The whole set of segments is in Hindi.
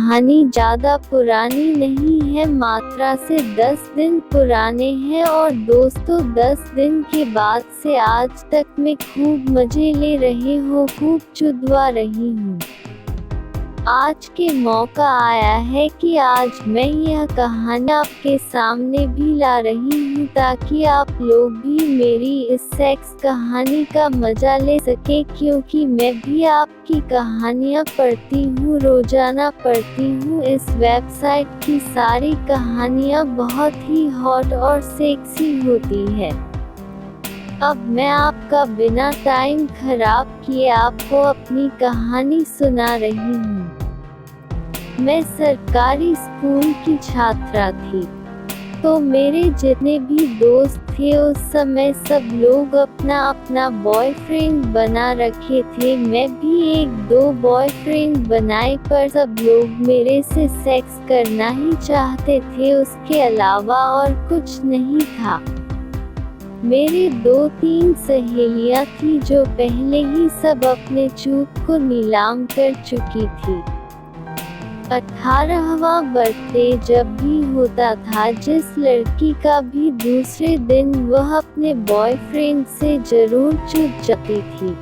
कहानी ज़्यादा पुरानी नहीं है, मात्रा से 10 दिन पुराने हैं और दोस्तों 10 दिन के बाद से आज तक मैं खूब मज़े ले रही हूँ, खूब चुदवा रही हूँ। आज के मौका आया है कि आज मैं यह कहानी आपके सामने भी ला रही हूँ ताकि आप लोग भी मेरी इस सेक्स कहानी का मज़ा ले सके, क्योंकि मैं भी आपकी कहानियाँ पढ़ती हूँ, रोज़ाना पढ़ती हूँ। इस वेबसाइट की सारी कहानियाँ बहुत ही हॉट और सेक्सी होती है। अब मैं आपका बिना टाइम खराब किए आपको अपनी कहानी सुना रही हूँ। मैं सरकारी स्कूल की छात्रा थी, तो मेरे जितने भी दोस्त थे उस समय सब लोग अपना अपना बॉयफ्रेंड बना रखे थे। मैं भी 1-2 बॉयफ्रेंड बनाए, पर सब लोग मेरे से सेक्स करना ही चाहते थे, उसके अलावा और कुछ नहीं था। मेरी 2-3 सहेलियां थी जो पहले ही सब अपने चूत को नीलाम कर चुकी थी। 18वां बर्थडे जब भी होता था जिस लड़की का भी, दूसरे दिन वह अपने बॉयफ्रेंड से जरूर चूत जाती थी।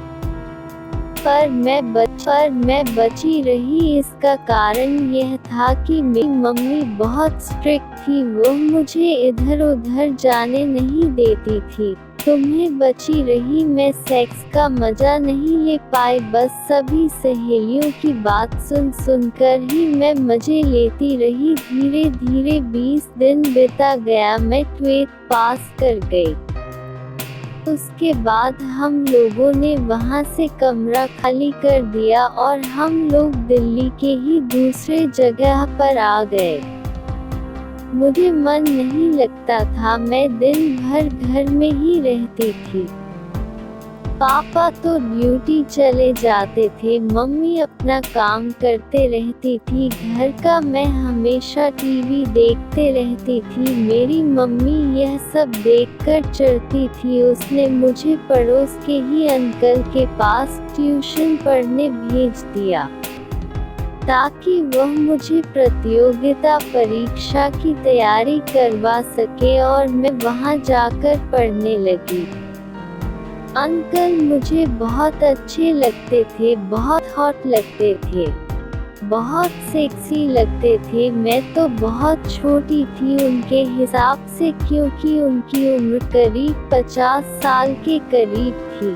पर मैं बची रही। इसका कारण यह था कि मेरी मम्मी बहुत स्ट्रिक्ट थी, वो मुझे इधर उधर जाने नहीं देती थी। तुम्हें बची रही। मैं सेक्स का मजा नहीं ले पाई, बस सभी सहेलियों की बात सुनकर ही मैं मजे लेती रही। धीरे धीरे 20 दिन बीता गया, मैं 12th पास कर गई। उसके बाद हम लोगों ने वहाँ से कमरा खाली कर दिया और हम लोग दिल्ली के ही दूसरे जगह पर आ गए। मुझे मन नहीं लगता था, मैं दिन भर घर में ही रहती थी। पापा तो ड्यूटी चले जाते थे, मम्मी अपना काम करते रहती थी घर का। मैं हमेशा टीवी देखते रहती थी। मेरी मम्मी यह सब देखकर चिढ़ती थी। उसने मुझे पड़ोस के ही अंकल के पास ट्यूशन पढ़ने भेज दिया ताकि वह मुझे प्रतियोगिता परीक्षा की तैयारी करवा सके, और मैं वहां जाकर पढ़ने लगी। अंकल मुझे बहुत अच्छे लगते थे, बहुत हॉट लगते थे, बहुत सेक्सी लगते थे। मैं तो बहुत छोटी थी उनके हिसाब से, क्योंकि उनकी उम्र करीब 50 साल के करीब थी।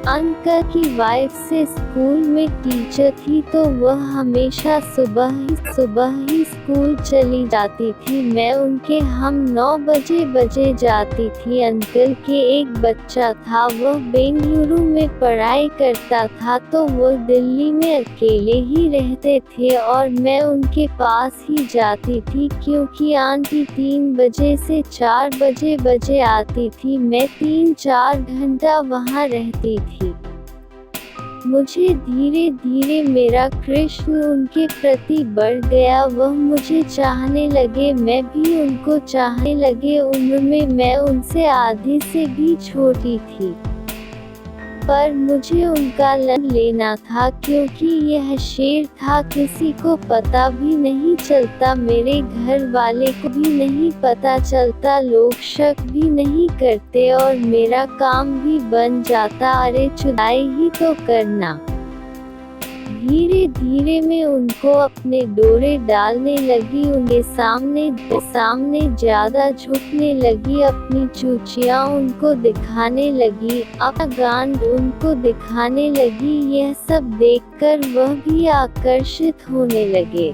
अंकल की वाइफ से स्कूल में टीचर थी, तो वह हमेशा सुबह ही स्कूल चली जाती थी। मैं उनके हम 9 बजे जाती थी। अंकल के एक बच्चा था, वह बेंगलुरु में पढ़ाई करता था, तो वह दिल्ली में अकेले ही रहते थे और मैं उनके पास ही जाती थी, क्योंकि आंटी 3 बजे से 4 बजे आती थी। मैं 3-4 घंटा वहाँ रहती थी। मुझे धीरे धीरे मेरा कृष्ण उनके प्रति बढ़ गया, वह मुझे चाहने लगे, मैं भी उनको चाहने लगे। उम्र में मैं उनसे आधे से भी छोटी थी, पर मुझे उनका लन लेना था, क्योंकि यह शेर था। किसी को पता भी नहीं चलता, मेरे घर वाले को भी नहीं पता चलता, लोग शक भी नहीं करते और मेरा काम भी बन जाता। अरे चुदाई ही तो करना। धीरे धीरे मैं उनको अपने डोरे डालने लगी, उनके सामने ज्यादा झुकने लगी, अपनी चूचियाँ उनको दिखाने लगी, अपना गांड उनको दिखाने लगी। यह सब देखकर वह भी आकर्षित होने लगे।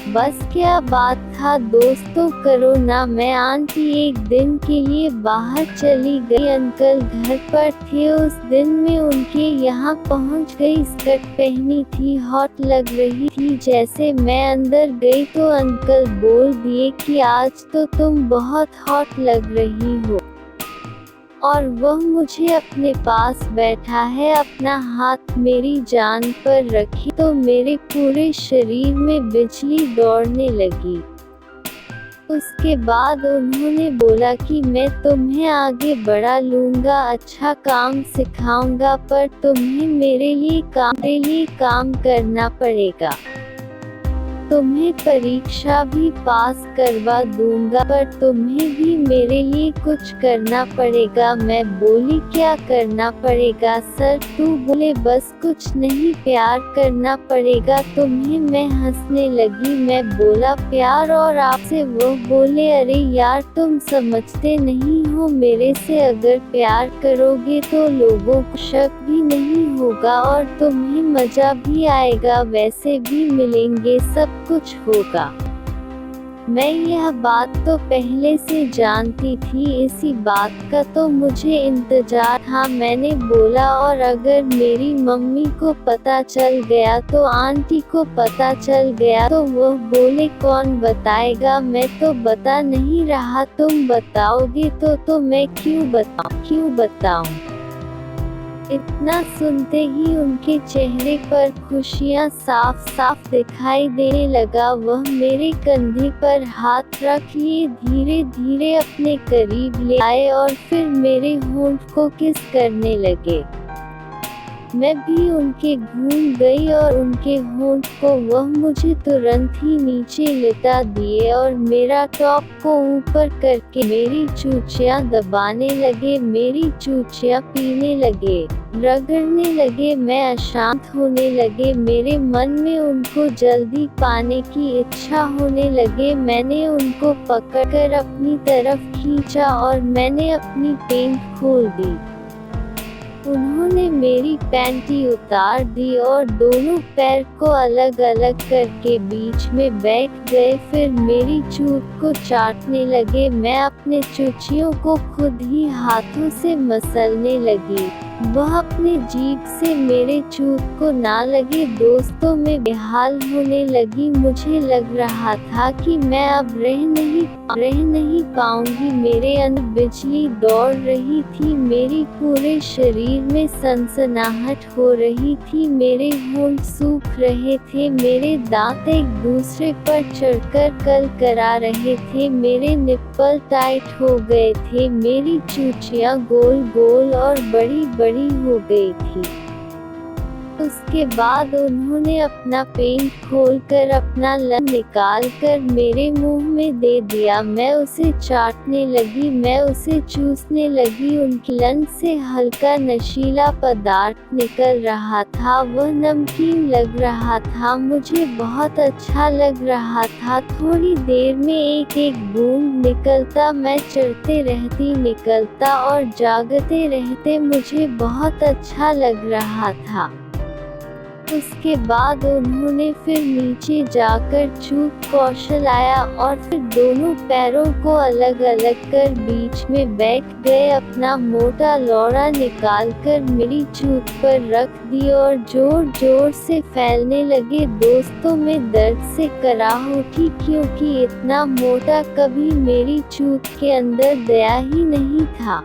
बस क्या बात था दोस्तों, करो ना। मैं आंटी एक दिन के लिए बाहर चली गई, अंकल घर पर थे। उस दिन मैं उनके यहाँ पहुँच गई, स्कर्ट पहनी थी, हॉट लग रही थी। जैसे मैं अंदर गई तो अंकल बोल दिए कि आज तो तुम बहुत हॉट लग रही हो, और वह मुझे अपने पास बैठा है। अपना हाथ मेरी जान पर रखी तो मेरे पूरे शरीर में बिजली दौड़ने लगी। उसके बाद उन्होंने बोला कि मैं तुम्हें आगे बढ़ा लूँगा, अच्छा काम सिखाऊंगा, पर तुम्हें मेरे लिए काम करना पड़ेगा। तुम्हें परीक्षा भी पास करवा दूंगा, पर तुम्हें भी मेरे लिए कुछ करना पड़ेगा। मैं बोली क्या करना पड़ेगा सर? तू बोले बस कुछ नहीं, प्यार करना पड़ेगा तुम्हें। मैं हंसने लगी। मैं बोला प्यार और आपसे? वो बोले अरे यार तुम समझते नहीं हो, मेरे से अगर प्यार करोगे तो लोगों को शक भी नहीं होगा और तुम्हें मजा भी आएगा, वैसे भी मिलेंगे, सब कुछ होगा। मैं यह बात तो पहले से जानती थी, इसी बात का तो मुझे इंतजार था। मैंने बोला और अगर मेरी मम्मी को पता चल गया तो आंटी को पता चल गया तो वह बोले कौन बताएगा? मैं तो बता नहीं रहा, तुम बताओगे तो मैं क्यों बताऊं? इतना सुनते ही उनके चेहरे पर खुशियाँ साफ साफ दिखाई देने लगा। वह मेरे कंधे पर हाथ रख लिए धीरे धीरे अपने करीब ले आए और फिर मेरे होंठ को किस करने लगे। मैं भी उनके घूम गई और उनके होंठ को वह मुझे तुरंत ही नीचे लिटा दिए और मेरा टॉप को ऊपर करके मेरी चूचियाँ दबाने लगे, मेरी चूचियाँ पीने लगे, रगड़ने लगे। मैं अशांत होने लगे, मेरे मन में उनको जल्दी पाने की इच्छा होने लगे। मैंने उनको पकड़कर अपनी तरफ खींचा और मैंने अपनी पैंट खोल दी। उन्होंने मेरी पैंटी उतार दी और दोनों पैर को अलग अलग करके बीच में बैठ गए। फिर मेरी चूत को चाटने लगे। मैं अपने चूचियों को खुद ही हाथों से मसलने लगी। वह अपने जीभ से मेरे चूत को ना लगे। दोस्तों में बेहाल होने लगी। मुझे लग रहा था कि मैं अब रह नहीं पाऊंगी। मेरे अंदर बिजली दौड़ रही थी, मेरी पूरे शरीर में सनसनाहट हो रही थी, मेरे होंठ सूख रहे थे, मेरे दांत एक दूसरे पर चढ़कर कल करा रहे थे, मेरे निप्पल टाइट हो गए थे, मेरी चूचियाँ गोल गोल और बड़ी बड़ी हो गई थी। उसके बाद उन्होंने अपना पेंट खोलकर अपना लन निकालकर मेरे मुंह में दे दिया। मैं उसे चाटने लगी, मैं उसे चूसने लगी। उनकी लन से हल्का नशीला पदार्थ निकल रहा था, वह नमकीन लग रहा था, मुझे बहुत अच्छा लग रहा था। थोड़ी देर में एक एक बूंद निकलता, मैं चढ़ते रहती निकलता और जागते रहते, मुझे बहुत अच्छा लग रहा था। उसके बाद उन्होंने फिर नीचे जाकर चूत कौशल आया और फिर दोनों पैरों को अलग अलग कर बीच में बैठ गए। अपना मोटा लौड़ा निकालकर मेरी चूत पर रख दी और जोर जोर से फैलने लगे। दोस्तों में दर्द से कराह उठी, क्योंकि इतना मोटा कभी मेरी चूत के अंदर दया ही नहीं था।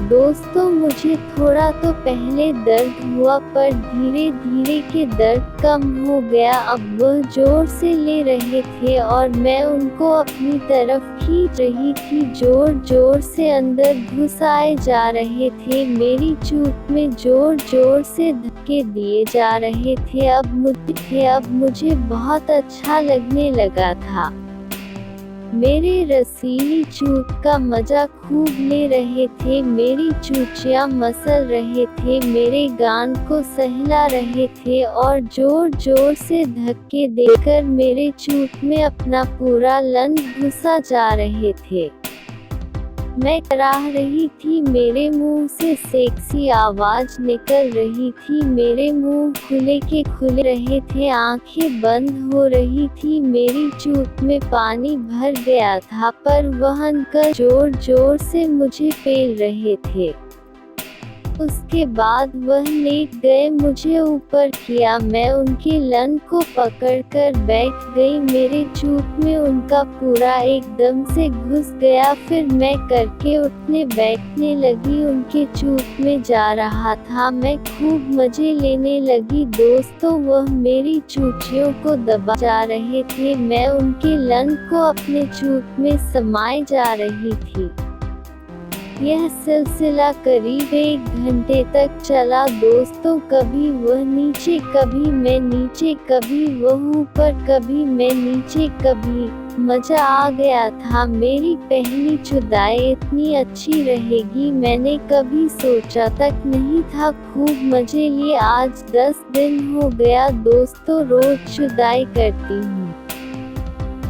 दोस्तों मुझे थोड़ा तो पहले दर्द हुआ, पर धीरे धीरे के दर्द कम हो गया। अब वह जोर से ले रहे थे और मैं उनको अपनी तरफ खींच रही थी, जोर जोर से अंदर घुस आए जा रहे थे, मेरी चूत में जोर जोर से धक्के दिए जा रहे थे। अब मुझे बहुत अच्छा लगने लगा था। मेरे रसीली चूत का मजा खूब ले रहे थे, मेरी चूचियाँ मसल रहे थे, मेरे गान को सहला रहे थे और जोर जोर से धक्के देकर मेरे चूत में अपना पूरा लन घुसा जा रहे थे। मैं कराह रही थी, मेरे मुंह से सेक्सी आवाज निकल रही थी, मेरे मुंह खुले के खुले रहे थे, आंखें बंद हो रही थी, मेरी चूत में पानी भर गया था, पर वह अंकल जोर जोर से मुझे पेल रहे थे। उसके बाद वह लेट गए, मुझे ऊपर किया, मैं उनके लन को पकड़कर बैठ गई, मेरे चूत में उनका पूरा एकदम से घुस गया। फिर मैं करके उठने बैठने लगी, उनके चूत में जा रहा था, मैं खूब मजे लेने लगी। दोस्तों वह मेरी चूचियों को दबा जा रहे थे, मैं उनके लन को अपने चूत में समाए जा रही थी। यह सिलसिला करीब 1 घंटे तक चला दोस्तों, कभी वह नीचे कभी मैं नीचे, कभी वह ऊपर कभी मैं नीचे, कभी। मजा आ गया था। मेरी पहली जुदाई इतनी अच्छी रहेगी मैंने कभी सोचा तक नहीं था। खूब मजे लिए। आज 10 दिन हो गया दोस्तों रोज जुदाई करती हूँ।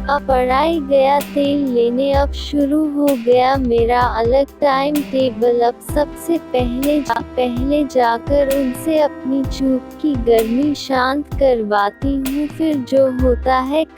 अब पढ़ाई गया तेल लेने, अब शुरू हो गया मेरा अलग टाइम टेबल। अब सबसे पहले जाकर उनसे अपनी चूप की गर्मी शांत करवाती हूँ, फिर जो होता है